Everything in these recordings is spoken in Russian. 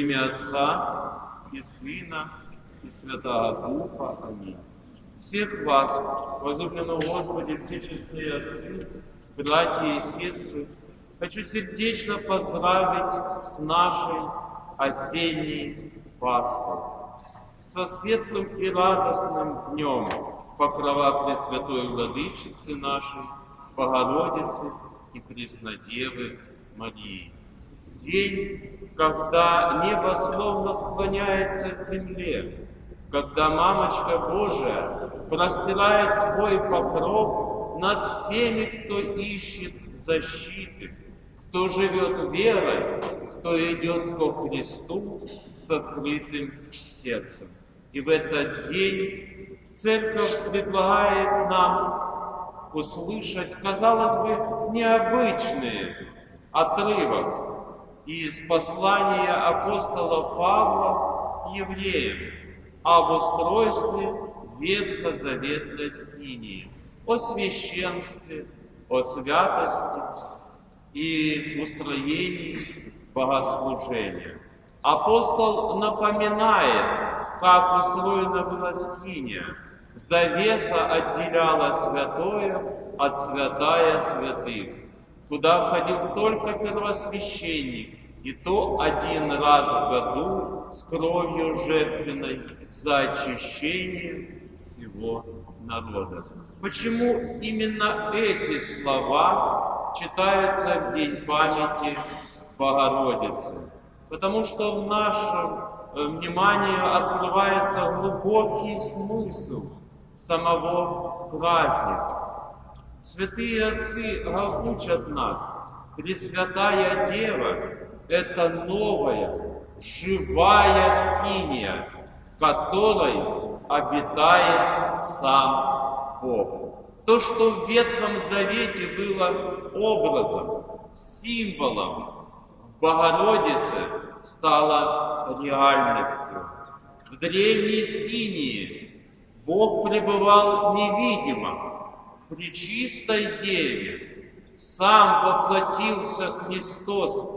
имя Отца и Сына и Святого Духа. Аминь. Всех вас, возлюбленные Господи, все честные отцы, братья и сестры, хочу сердечно поздравить с нашей осенней Пасхой, со светлым и радостным днем покрова Пресвятой Владычицы нашей, Богородицы и Преснодевы Марии. День, когда небо словно склоняется к земле, когда Мамочка Божия простирает свой покров над всеми, кто ищет защиты, кто живет верой, кто идет ко Христу с открытым сердцем. И в этот день Церковь предлагает нам услышать, казалось бы, необычный отрывок из послания апостола Павла к евреям об устройстве ветхозаветной скинии, о священстве, о святости и устроении богослужения. Апостол напоминает, как устроена была скиния. Завеса отделяла святое от святая святых, куда входил только первосвященник, и то один раз в году с кровью жертвенной за очищение всего народа. Почему именно эти слова читаются в день памяти Богородицы? Потому что в нашем внимании открывается глубокий смысл самого праздника. Святые отцы учат нас, Пресвятая Дева – это новая, живая скиния, в которой обитает сам Бог. То, что в Ветхом Завете было образом, символом, в Богородице стало реальностью. В древней скинии Бог пребывал невидимо. В Пречистой Деве сам воплотился Христос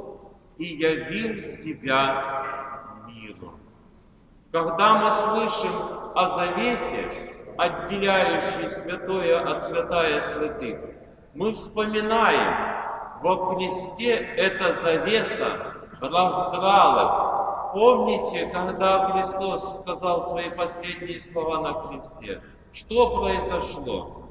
и явил себя миру. Когда мы слышим о завесе, отделяющей святое от святая святых, мы вспоминаем, во Христе эта завеса раздралась. Помните, когда Христос сказал свои последние слова на кресте? Что произошло?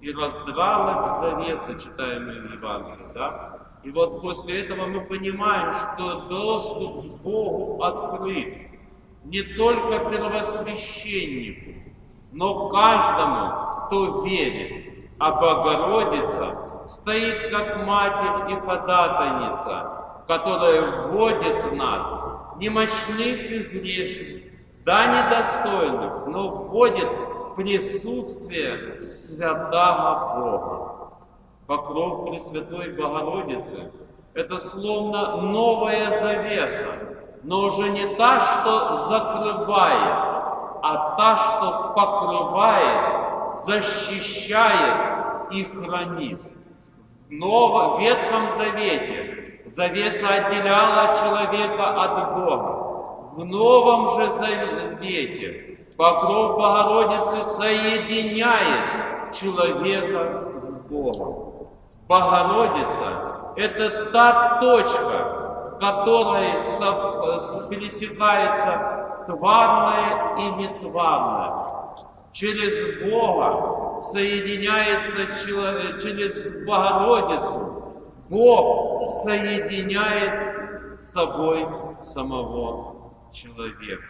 И раздралась завеса, читаем мы в Евангелии, да? И вот после этого мы понимаем, что доступ к Богу открыт не только первосвященнику, но каждому, кто верит. А Богородица стоит как Матерь и ходатайница, которая вводит нас, немощных и грешных, да недостойных, но вводит присутствие святого Бога. Покров Пресвятой Богородицы – это словно новая завеса, но уже не та, что закрывает, а та, что покрывает, защищает и хранит. В Ветхом Завете завеса отделяла человека от Бога. В Новом же Завете покров Богородицы соединяет человека с Богом. Богородица – это та точка, в которой пересекается тварное и нетварное. Через Бога соединяется через Богородицу. Бог соединяет с собой самого человека.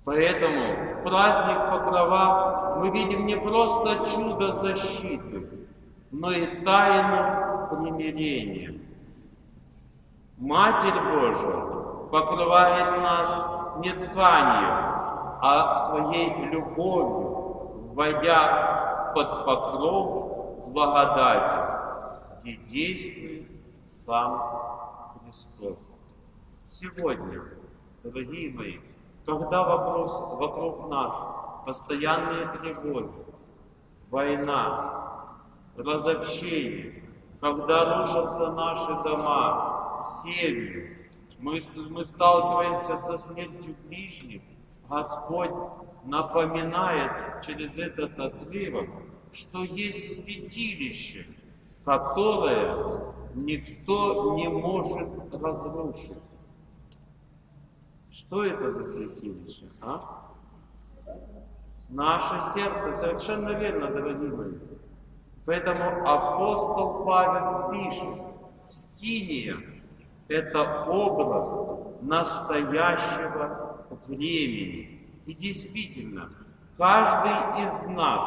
Поэтому в праздник Покрова мы видим не просто чудо защиты, но и тайну примирения. Матерь Божия покрывает нас не тканью, а своей любовью, вводя под покров благодати, где действует сам Христос. Сегодня, дорогие мои, когда вокруг нас постоянные тревоги, война, разобщение, когда рушатся наши дома, семьи, мы сталкиваемся со смертью ближних, Господь напоминает через этот отрывок, что есть святилище, которое никто не может разрушить. Что это за святилище? Наше сердце, совершенно верно, дорогие мои. Поэтому апостол Павел пишет: скиния – это образ настоящего времени. И действительно, каждый из нас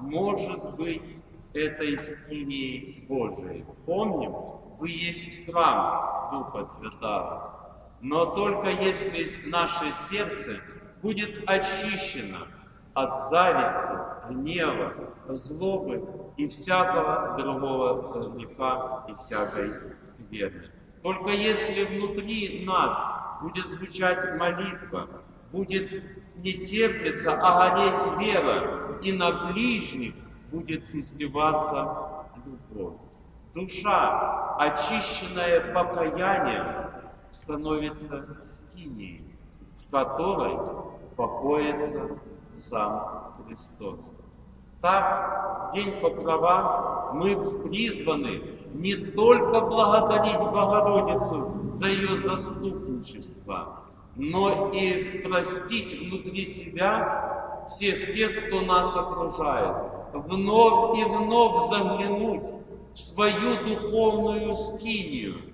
может быть этой скинией Божией. Помним, вы есть храм Духа Святого. Но только если наше сердце будет очищено от зависти, гнева, злобы и всякого другого греха и всякой скверны. Только если внутри нас будет звучать молитва, будет не теплиться, а гореть вера, и на ближних будет изливаться любовь. Душа, очищенная покаянием, становится скинией, в которой покоится сам Христос. Так, в день Покрова мы призваны не только благодарить Богородицу за ее заступничество, но и простить внутри себя всех тех, кто нас окружает, вновь и вновь заглянуть в свою духовную скинию.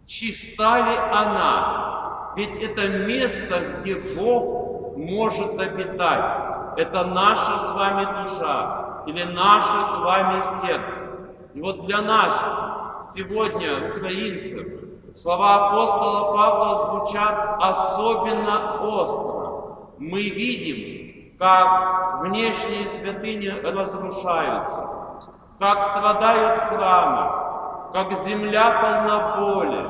Чиста ли она? Ведь это место, где Бог может обитать. Это наша с вами душа или наше с вами сердце. И вот для нас сегодня, украинцев, слова апостола Павла звучат особенно остро. Мы видим, как внешние святыни разрушаются, как страдают храмы, как земля полна боли,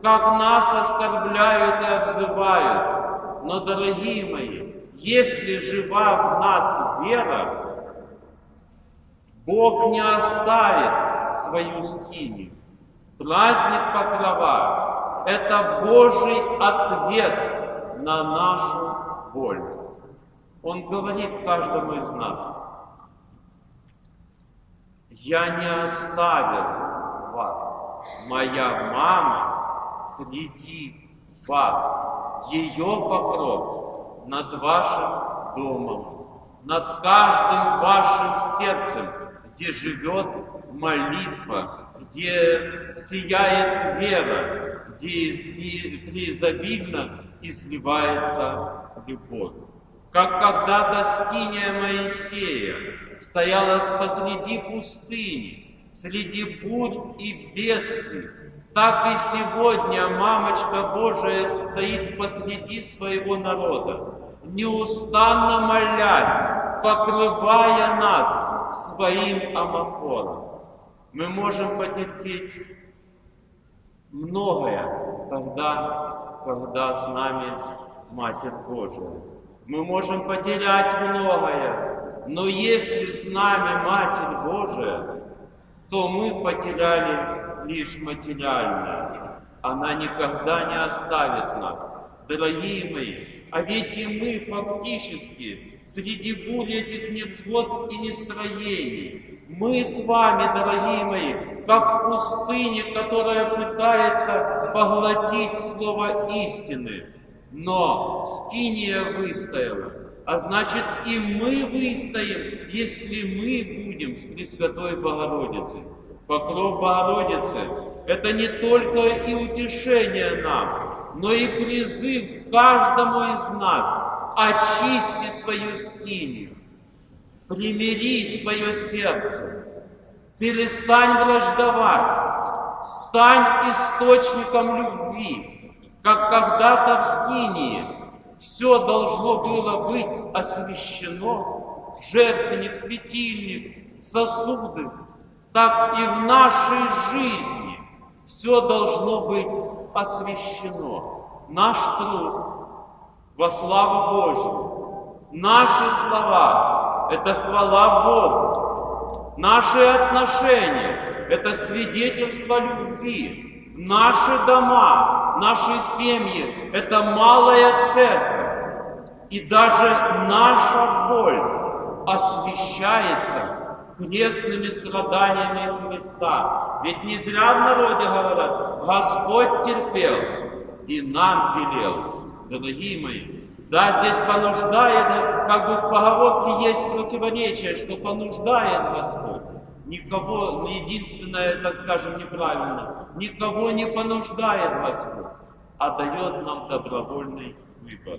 как нас оскорбляют и обзывают. Но, дорогие мои, если жива в нас вера, Бог не оставит свою скинию. Праздник Покрова – это Божий ответ на нашу боль. Он говорит каждому из нас: «Я не оставил вас, моя мама среди вас, ее покров над вашим домом, над каждым вашим сердцем, где живет молитва, где сияет вера, где преизобильно изливается любовь. Как когда-то скиния Моисея стояла посреди пустыни, среди бурь и бедствий, так и сегодня Мамочка Божия стоит посреди своего народа, неустанно молясь, покрывая нас своим амофором. Мы можем потерпеть многое тогда, когда с нами Матерь Божия. Мы можем потерять многое, но если с нами Матерь Божия, то мы потеряли лишь материальное. Она никогда не оставит нас. Дорогие мои, а ведь и мы фактически среди бурь этих невзгод и нестроений, мы с вами, дорогие мои, как в пустыне, которая пытается поглотить слово истины, но скиния выстояла. А значит, и мы выстоим, если мы будем с Пресвятой Богородицей. Покров Богородицы – это не только и утешение нам, но и призыв каждому из нас: очисти свою скинию, примири свое сердце, перестань враждовать, стань источником любви, как когда-то в скинии все должно было быть освящено, жертвенник, светильник, сосуды, так и в нашей жизни все должно быть освящено. Наш труд во славу Божию, наши слова – это хвала Богу, наши отношения – это свидетельство любви, наши дома, наши семьи – это малая церковь. И даже наша боль освящается крестными страданиями Христа. Ведь не зря в народе говорят: Господь терпел и нам велел. Дорогие мои, да, здесь понуждает, как бы в поговорке есть противоречие, что понуждает Господь. Никого, единственное, так скажем, неправильно, никого не понуждает Господь, а дает нам добровольный выбор.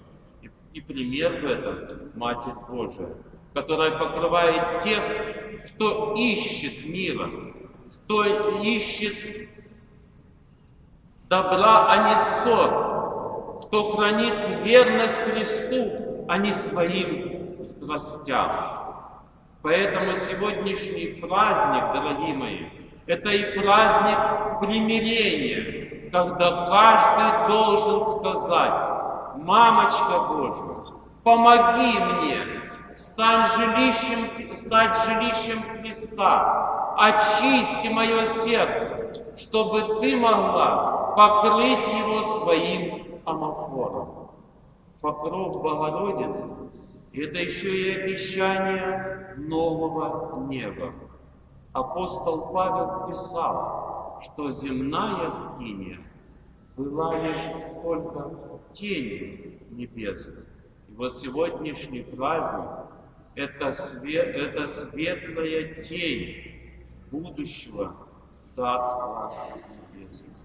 И пример в этом Матерь Божия, которая покрывает тех, кто ищет мира, кто ищет добра, а не ссор, кто хранит верность Христу, а не своим страстям. Поэтому сегодняшний праздник, дорогие мои, это и праздник примирения, когда каждый должен сказать: «Мамочка Божия, помоги мне стать жилищем Христа, очисти мое сердце, чтобы ты могла покрыть его своим амофором». Покров Богородицы — это еще и обещание нового неба. Апостол Павел писал, что земная скиния была лишь только тенью небесной. И вот сегодняшний праздник — это светлая тень будущего Царства Небесного.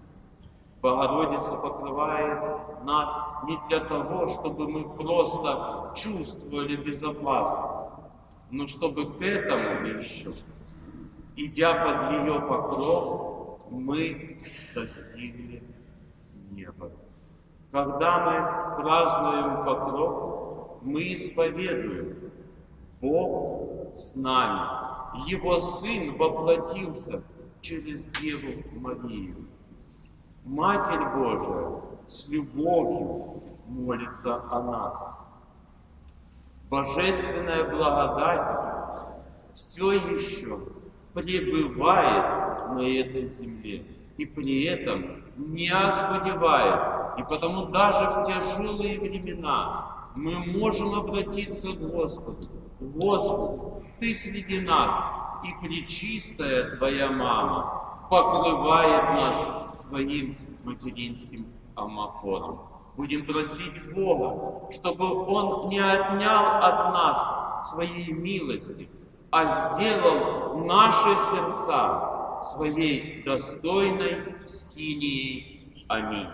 Богородица покрывает нас не для того, чтобы мы просто чувствовали безопасность, но чтобы к этому еще, идя под ее покров, мы достигли неба. Когда мы празднуем покров, мы исповедуем: Бог с нами, Его Сын воплотился через Деву Марию. Матерь Божия с любовью молится о нас. Божественная благодать все еще пребывает на этой земле и при этом не оскудевает. И потому даже в тяжелые времена мы можем обратиться к Господу: Господи, Ты среди нас, и пречистая Твоя мама покрывает нас своим материнским амофором. Будем просить Бога, чтобы Он не отнял от нас своей милости, а сделал наши сердца своей достойной скинией. Аминь.